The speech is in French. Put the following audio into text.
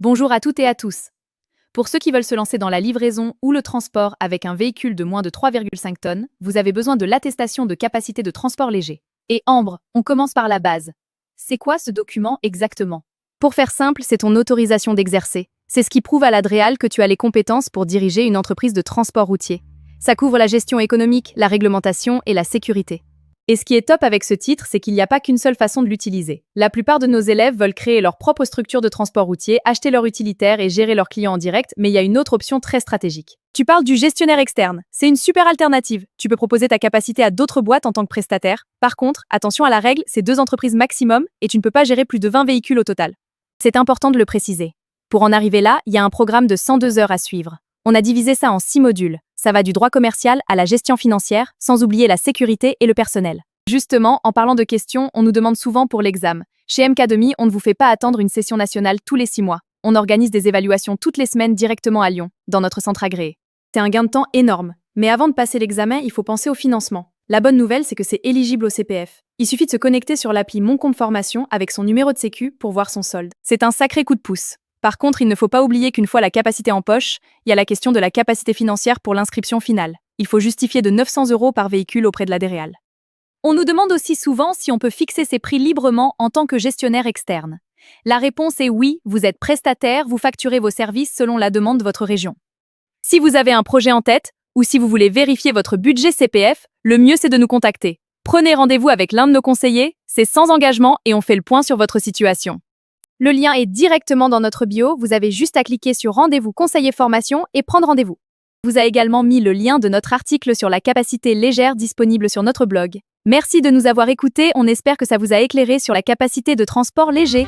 Bonjour à toutes et à tous. Pour ceux qui veulent se lancer dans la livraison ou le transport avec un véhicule de moins de 3,5 tonnes, vous avez besoin de l'attestation de capacité de transport léger. Et Ambre, on commence par la base. C'est quoi ce document exactement? Pour faire simple, c'est ton autorisation d'exercer. C'est ce qui prouve à l'Adréal que tu as les compétences pour diriger une entreprise de transport routier. Ça couvre la gestion économique, la réglementation et la sécurité. Et ce qui est top avec ce titre, c'est qu'il n'y a pas qu'une seule façon de l'utiliser. La plupart de nos élèves veulent créer leur propre structure de transport routier, acheter leur utilitaire et gérer leurs clients en direct, mais il y a une autre option très stratégique. Tu parles du gestionnaire externe. C'est une super alternative. Tu peux proposer ta capacité à d'autres boîtes en tant que prestataire. Par contre, attention à la règle, c'est 2 entreprises maximum et tu ne peux pas gérer plus de 20 véhicules au total. C'est important de le préciser. Pour en arriver là, il y a un programme de 102 heures à suivre. On a divisé ça en 6 modules. Ça va du droit commercial à la gestion financière, sans oublier la sécurité et le personnel. Justement, en parlant de questions, on nous demande souvent pour l'examen. Chez MKdemi, on ne vous fait pas attendre une session nationale tous les 6 mois. On organise des évaluations toutes les semaines directement à Lyon, dans notre centre agréé. C'est un gain de temps énorme. Mais avant de passer l'examen, il faut penser au financement. La bonne nouvelle, c'est que c'est éligible au CPF. Il suffit de se connecter sur l'appli Mon Compte Formation avec son numéro de sécu pour voir son solde. C'est un sacré coup de pouce. Par contre, il ne faut pas oublier qu'une fois la capacité en poche, il y a la question de la capacité financière pour l'inscription finale. Il faut justifier de 900 € par véhicule auprès de l'Adréal. On nous demande aussi souvent si on peut fixer ses prix librement en tant que gestionnaire externe. La réponse est oui, vous êtes prestataire, vous facturez vos services selon la demande de votre région. Si vous avez un projet en tête, ou si vous voulez vérifier votre budget CPF, le mieux c'est de nous contacter. Prenez rendez-vous avec l'un de nos conseillers, c'est sans engagement et on fait le point sur votre situation. Le lien est directement dans notre bio, vous avez juste à cliquer sur Rendez-vous conseiller formation et prendre rendez-vous. On vous a également mis le lien de notre article sur la capacité légère disponible sur notre blog. Merci de nous avoir écoutés, on espère que ça vous a éclairé sur la capacité de transport léger.